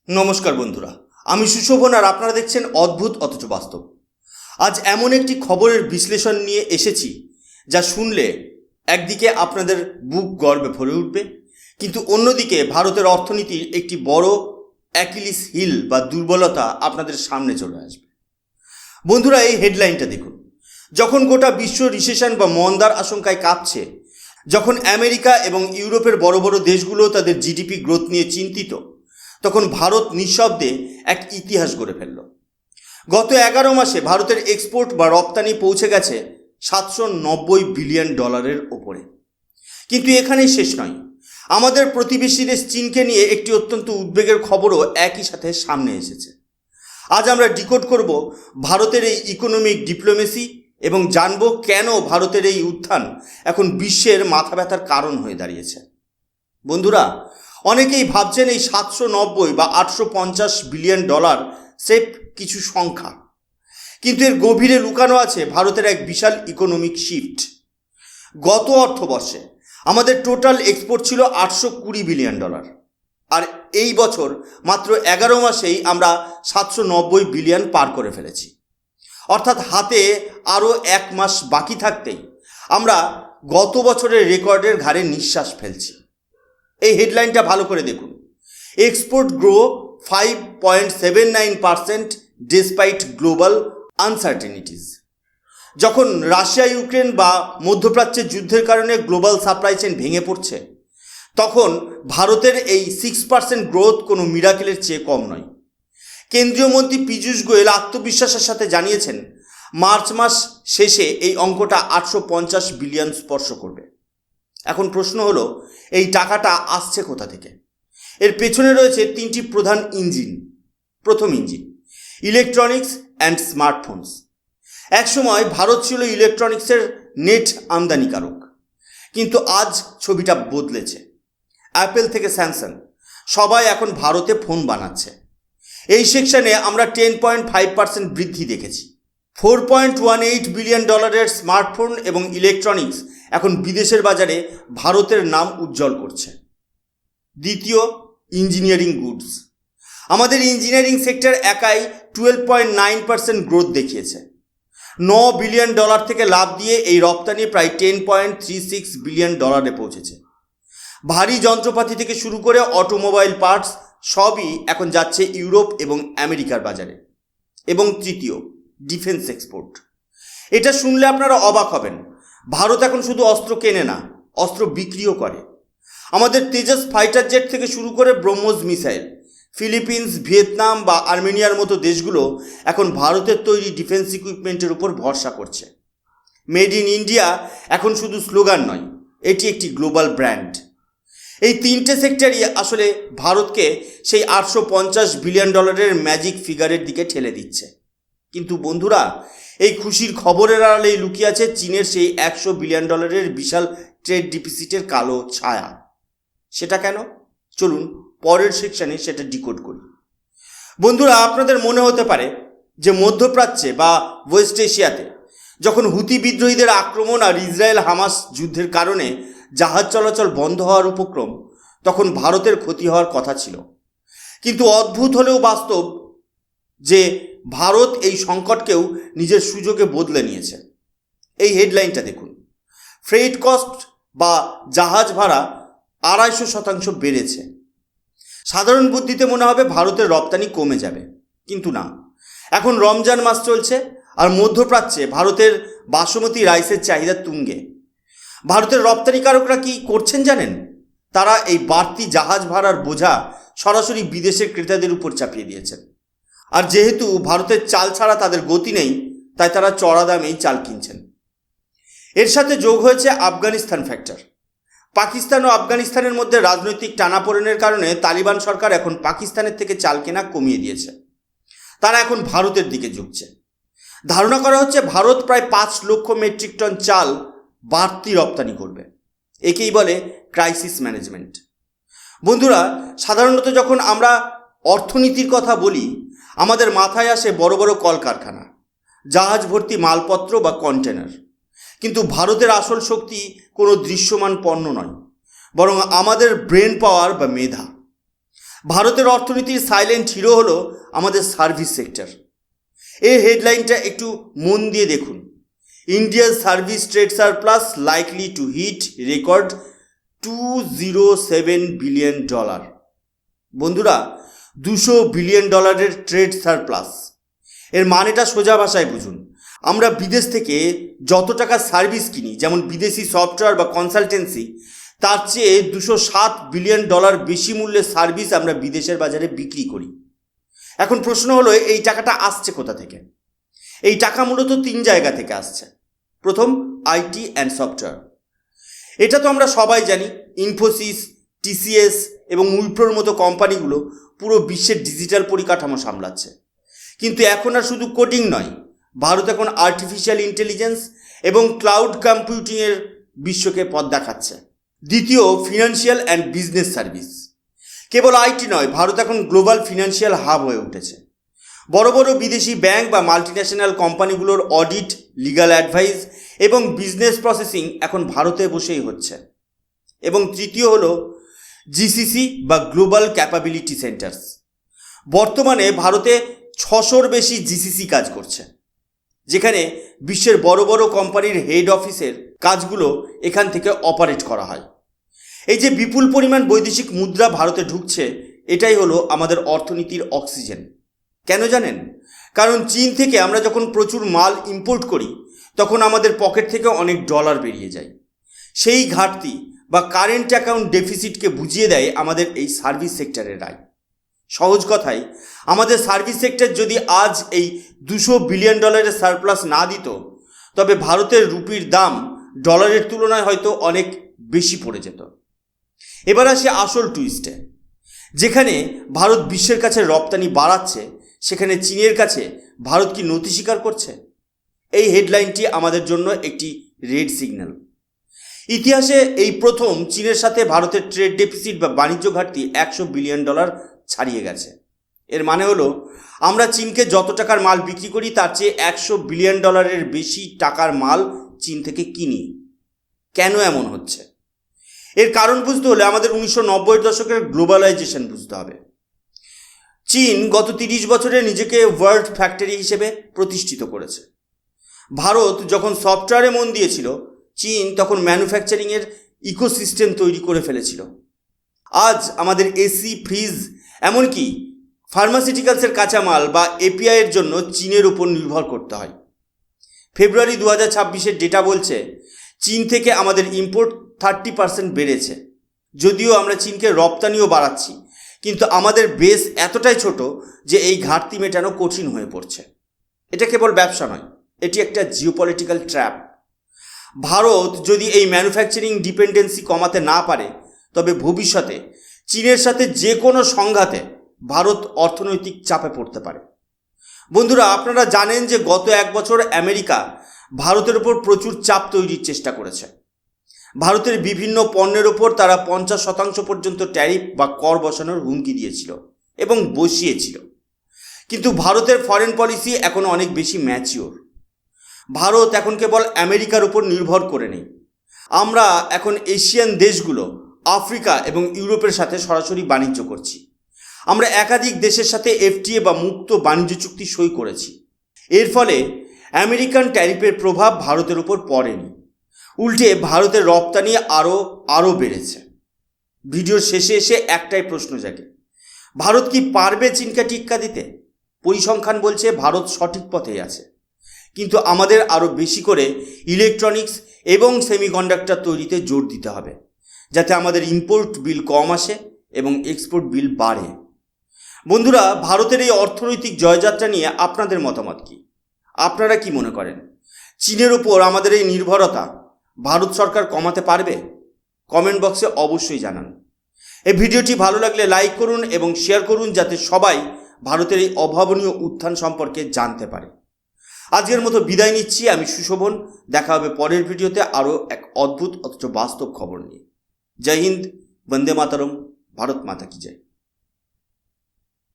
নমস্কার বন্ধুরা, আমি সুশোভন আর আপনারা দেখছেন অদ্ভুত অথচ বাস্তব। আজ এমন একটি খবরের বিশ্লেষণ নিয়ে এসেছি যা শুনলে একদিকে আপনাদের বুক গর্বে ভরে উঠবে, কিন্তু অন্যদিকে ভারতের অর্থনীতির একটি বড় অ্যাকিলিস হিল বা দুর্বলতা আপনাদের সামনে চলে আসবে। বন্ধুরা, এই হেডলাইনটা দেখুন। যখন গোটা বিশ্ব রিসেশন বা মন্দার আশঙ্কায় কাঁপছে, যখন আমেরিকা এবং ইউরোপের বড় বড় দেশগুলো তাদের জিডিপি গ্রোথ নিয়ে চিন্তিত, তখন ভারত নিঃশব্দে এক ইতিহাস গড়ে ফেলল। গত 11 মাসে ভারতের এক্সপোর্ট বা রপ্তানি পৌঁছে গেছে $790 বিলিয়ন ওপরে। কিন্তু এখানেই শেষ নয়। আমাদের প্রতিবেশী দেশ চীনকে নিয়ে একটি অত্যন্ত উদ্বেগের খবরও একই সাথে সামনে এসেছে। আজ আমরা ডিকোড করব ভারতের এই ইকোনমিক ডিপ্লোমেসি এবং জানব কেন ভারতের এই উত্থান এখন বিশ্বের মাথা ব্যথার কারণ হয়ে দাঁড়িয়েছে। বন্ধুরা, অনেকেই ভাবছেন এই 790 বা 850 বিলিয়ন ডলার সেফ কিছু সংখ্যা, কিন্তু এর গভীরে লুকানো আছে ভারতের এক বিশাল ইকোনমিক শিফট। গত অর্থবর্ষে আমাদের টোটাল এক্সপোর্ট ছিল $820 বিলিয়ন, আর এই বছর মাত্র 11 মাসেই আমরা 790 বিলিয়ন পার করে ফেলেছি। অর্থাৎ হাতে আরও 1 মাস বাকি থাকতেই আমরা গত বছরের রেকর্ডের ঘাড়ে নিঃশ্বাস ফেলছি। এই হেডলাইনটা ভালো করে দেখুন। Export grow 5.79% despite global uncertainties. যখন রাশিয়া ইউক্রেন বা মধ্যপ্রাচ্যের যুদ্ধের কারণে গ্লোবাল সাপ্লাই চেইন ভেঙে পড়ছে, তখন ভারতের এই 6% গ্রোথ কোনো মিরাকেলের চেয়ে কম নয়। কেন্দ্রীয় মন্ত্রী পীযূষ গোয়েল আত্মবিশ্বাসের সাথে জানিয়েছেন মার্চ মাস শেষে এই অঙ্কটা 850 বিলিয়ন স্পর্শ করবে। এখন প্রশ্ন হলো, এই টাকাটা আসছে কোথা থেকে? এর পেছনে রয়েছে 3টি প্রধান ইঞ্জিন। প্রথম ইঞ্জিন, ইলেকট্রনিক্স অ্যান্ড স্মার্টফোনস। একসময় ভারত ছিল ইলেকট্রনিক্সের নেট আমদানিকারক, কিন্তু আজ ছবিটা বদলেছে। অ্যাপেল থেকে স্যামসাং সবাই এখন ভারতে ফোন বানাচ্ছে। এই সেকশনে আমরা 10.5% বৃদ্ধি দেখেছি। $4.18 বিলিয়ন স্মার্টফোন এবং ইলেকট্রনিক্স এখন বিদেশের বাজারে ভারতের নাম উজ্জ্বল করছে। দ্বিতীয়, ইঞ্জিনিয়ারিং গুডস। আমাদের ইঞ্জিনিয়ারিং সেক্টর একাই 12.9% গ্রোথ দেখিয়েছে। $9 বিলিয়ন থেকে লাভ দিয়ে এই রপ্তানি প্রায় $10.36 বিলিয়ন পৌঁছেছে। ভারী যন্ত্রপাতি থেকে শুরু করে অটোমোবাইল পার্টস সবই এখন যাচ্ছে ইউরোপ এবং আমেরিকার বাজারে। এবং তৃতীয়, ডিফেন্স এক্সপোর্ট। এটা শুনলে আপনারা অবাক হবেন। ভারত এখন শুধু অস্ত্র কেনে না, অস্ত্র বিক্রিও করে। আমাদের তেজস ফাইটার জেট থেকে শুরু করে ব্রহ্মোস মিসাইল ফিলিপিন্স, ভিয়েতনাম বা আর্মেনিয়ার মতো দেশগুলো এখন ভারতের তৈরি ডিফেন্স ইকুইপমেন্টের উপর ভরসা করছে। মেড ইন ইন্ডিয়া এখন শুধু স্লোগান নয়, এটি একটি গ্লোবাল ব্র্যান্ড। এই 3টে সেক্টরই আসলে ভারতকে সেই $850 বিলিয়ন ম্যাজিক ফিগারের দিকে ঠেলে দিচ্ছে। কিন্তু বন্ধুরা, এই খুশির খবরের আড়ালেই লুকিয়ে আছে চীনের সেই $100 বিলিয়ন বিশাল ট্রেড ডিফিসিটের কালো ছায়া। সেটা কেন? চলুন পরের সেকশনে সেটা ডিকোড করি। বন্ধুরা, আপনাদের মনে হতে পারে যে মধ্যপ্রাচ্যে বা ওয়েস্ট এশিয়াতে যখন হুতি বিদ্রোহীদের আক্রমণ আর ইসরায়েল হামাস যুদ্ধের কারণে জাহাজ চলাচল বন্ধ হওয়ার উপক্রম, তখন ভারতের ক্ষতি হওয়ার কথা ছিল। কিন্তু অদ্ভুত হলেও বাস্তব যে ভারত এই সংকটকেও নিজের সুযোগে বদলে নিয়েছে। এই হেডলাইনটা দেখুন। ফ্রেইট কস্ট বা জাহাজ ভাড়া 250% বেড়েছে। সাধারণ বুদ্ধিতে মনে হবে ভারতের রপ্তানি কমে যাবে, কিন্তু না। এখন রমজান মাস চলছে আর মধ্যপ্রাচ্যে ভারতের বাসমতি রাইসের চাহিদা তুঙ্গে। ভারতের রপ্তানিকারকরা কি করছেন জানেন? তারা এই বাড়তি জাহাজ ভাড়ার বোঝা সরাসরি বিদেশের ক্রেতাদের উপর চাপিয়ে দিয়েছেন। আর যেহেতু ভারতের চাল ছাড়া তাদের গতি নেই, তাই তারা চড়া দামেই চাল কিনছেন। এর সাথে যোগ হয়েছে আফগানিস্তান ফ্যাক্টর। পাকিস্তান ও আফগানিস্তানের মধ্যে রাজনৈতিক টানাপোড়েনের কারণে তালিবান সরকার এখন পাকিস্তানের থেকে চাল কেনা কমিয়ে দিয়েছে। তারা এখন ভারতের দিকে ঝুঁকছে। ধারণা করা হচ্ছে ভারত প্রায় 5 লক্ষ মেট্রিক টন চাল বাড়তি রপ্তানি করবে। একেই বলে ক্রাইসিস ম্যানেজমেন্ট। বন্ধুরা, সাধারণত যখন আমরা অর্থনীতির কথা বলি, আমাদের মাথায় আসে বড় বড় কলকারখানা, জাহাজ ভর্তি মালপত্র বা কন্টেনার। কিন্তু ভারতের আসল শক্তি কোনো দৃশ্যমান পণ্য নয়, বরং আমাদের ব্রেন পাওয়ার বা মেধা। ভারতের অর্থনীতির সাইলেন্ট হিরো হলো আমাদের সার্ভিস সেক্টর। এই হেডলাইনটা একটু মন দিয়ে দেখুন। ইন্ডিয়ার service trade surplus likely to hit record $207 billion. বন্ধুরা, $200 বিলিয়ন ট্রেড সারপ্লাস, এর মানেটা সোজা ভাষায় বুঝুন। আমরা বিদেশ থেকে যত টাকা সার্ভিস কিনি, যেমন বিদেশি সফটওয়্যার বা কনসালটেন্সি, তার চেয়ে $207 বিলিয়ন বেশি মূল্যের সার্ভিস আমরা বিদেশের বাজারে বিক্রি করি। এখন প্রশ্ন হলো, এই টাকাটা আসছে কোথা থেকে? এই টাকা মূলত 3 জায়গা থেকে আসছে। প্রথম, আইটি অ্যান্ড সফটওয়্যার। এটা তো আমরা সবাই জানি। ইনফোসিস, টিসিএস এবং উইপ্রোর মতো কোম্পানিগুলো পুরো বিশ্বের ডিজিটাল পরিকাঠামো সামলাচ্ছে। কিন্তু এখন আর শুধু কোডিং নয়, ভারত এখন আর্টিফিশিয়াল ইন্টেলিজেন্স এবং ক্লাউড কম্পিউটিংয়ের বিশ্বকে পথ দেখাচ্ছে। দ্বিতীয়, financial and business service. Cable IT নয়, ভারত এখন গ্লোবাল ফিনান্সিয়াল হাব হয়ে উঠেছে। বড় বড় বিদেশি ব্যাংক বা মাল্টিন্যাশনাল কোম্পানিগুলোর অডিট, লিগ্যাল অ্যাডভাইস এবং বিজনেস প্রসেসিং এখন ভারতে বসেই হচ্ছে। এবং তৃতীয় হলো জিসিসি বা গ্লোবাল ক্যাপাবিলিটি সেন্টার্স। বর্তমানে ভারতে 600-র বেশি জিসিসি কাজ করছে, যেখানে বিশ্বের বড় বড় কোম্পানির হেড অফিসের কাজগুলো এখান থেকে অপারেট করা হয়। এই যে বিপুল পরিমাণ বৈদেশিক মুদ্রা ভারতে ঢুকছে, এটাই হলো আমাদের অর্থনীতির অক্সিজেন। কেন জানেন? কারণ চীন থেকে আমরা যখন প্রচুর মাল ইম্পোর্ট করি, তখন আমাদের পকেট থেকে অনেক ডলার বেরিয়ে যায়। সেই ঘাটতি বা কারেন্ট অ্যাকাউন্ট ডেফিসিটকে বুঝিয়ে দেয় আমাদের এই সার্ভিস সেক্টরের রায়। সহজ কথায়, আমাদের সার্ভিস সেক্টর যদি আজ এই $200 বিলিয়ন সারপ্লাস না দিত, তবে ভারতের রুপির দাম ডলারের তুলনায় হয়তো অনেক বেশি পড়ে যেত। এবার আসি আসল টুইস্টে। যেখানে ভারত বিশ্বের কাছে রপ্তানি বাড়াচ্ছে, সেখানে চীনের কাছে ভারত কি নতি স্বীকার করছে? এই হেডলাইনটি আমাদের জন্য একটি রেড সিগন্যাল। ইতিহাসে এই প্রথম চীনের সাথে ভারতের ট্রেড ডেফিসিট বা বাণিজ্য ঘাটতি $100 বিলিয়ন ছাড়িয়ে গেছে। এর মানে হলো, আমরা চীনকে যত টাকার মাল বিক্রি করি, তার চেয়ে $100 বিলিয়ন বেশি টাকার মাল চীন থেকে কিনি। কেন এমন হচ্ছে? এর কারণ বুঝতে হলে আমাদের 1990-এর দশকের গ্লোবালাইজেশন বুঝতে হবে। চীন গত 30 বছরে নিজেকে ওয়ার্ল্ড ফ্যাক্টরি হিসেবে প্রতিষ্ঠিত করেছে। ভারত যখন সফটওয়্যারে মন দিয়েছিল, চীন তখন ম্যানুফ্যাকচারিংয়ের ইকোসিস্টেম তৈরি করে ফেলেছিল। আজ আমাদের এসি, ফ্রিজ, এমনকি ফার্মাসিউটিক্যালসের কাঁচামাল বা এপিআইয়ের জন্য চীনের উপর নির্ভর করতে হয়। ফেব্রুয়ারি 2026-এর ডেটা বলছে, চীন থেকে আমাদের ইম্পোর্ট 30% বেড়েছে। যদিও আমরা চীনকে রপ্তানিও বাড়াচ্ছি, কিন্তু আমাদের বেস এতটাই ছোট যে এই ঘাটতি মেটানো কঠিন হয়ে পড়ছে। এটা কেবল ব্যবসা নয়, এটি একটা জিওপলিটিক্যাল ট্র্যাপ। ভারত যদি এই ম্যানুফ্যাকচারিং ডিপেন্ডেন্সি কমাতে না পারে, তবে ভবিষ্যতে চীনের সাথে যে কোনো সংঘাতে ভারত অর্থনৈতিক চাপে পড়তে পারে। বন্ধুরা, আপনারা জানেন যে গত 1 বছর আমেরিকা ভারতের উপর প্রচুর চাপ তৈরির চেষ্টা করেছে। ভারতের বিভিন্ন পণ্যের ওপর তারা 50% পর্যন্ত ট্যারিফ বা কর বসানোর হুমকি দিয়েছিল এবং বসিয়েছিল। কিন্তু ভারতের ফরেন পলিসি এখন অনেক বেশি ম্যাচিওর। ভারত এখন কেবল আমেরিকার উপর নির্ভর করে নেই। আমরা এখন এশিয়ান দেশগুলো, আফ্রিকা এবং ইউরোপের সাথে সরাসরি বাণিজ্য করছি। আমরা একাধিক দেশের সাথে এফটিএ বা মুক্ত বাণিজ্য চুক্তি সই করেছি। এর ফলে আমেরিকান ট্যারিফের প্রভাব ভারতের উপর পড়েনি, উল্টে ভারতের রপ্তানি আরও বেড়েছে। ভিডিওর শেষে এসে একটাই প্রশ্ন জাগে, ভারত কি পারবে চীনকে টিক্কা দিতে? পরিসংখ্যান বলছে ভারত সঠিক পথেই আছে, কিন্তু আমাদের আরও বেশি করে ইলেকট্রনিক্স এবং সেমিকন্ডাক্টর তৈরিতে জোর দিতে হবে, যাতে আমাদের ইম্পোর্ট বিল কম আসে এবং এক্সপোর্ট বিল বাড়ে। বন্ধুরা, ভারতের এই অর্থনৈতিক জয়যাত্রা নিয়ে আপনাদের মতামত কি? আপনারা কি মনে করেন, চীনের উপর আমাদের এই নির্ভরতা ভারত সরকার কমাতে পারবে? কমেন্ট বক্সে অবশ্যই জানান। এই ভিডিওটি ভালো লাগলে লাইক করুন এবং শেয়ার করুন, যাতে সবাই ভারতের এই অভাবনীয় উত্থান সম্পর্কে জানতে পারে। আজকের মতো বিদায় নিচ্ছি, আমি সুশোভন। দেখা হবে পরের ভিডিওতে আরও এক অদ্ভুত অথচ বাস্তব খবর নিয়ে। জয় হিন্দ, বন্দে মাতরম, ভারত মাতা কি জয়।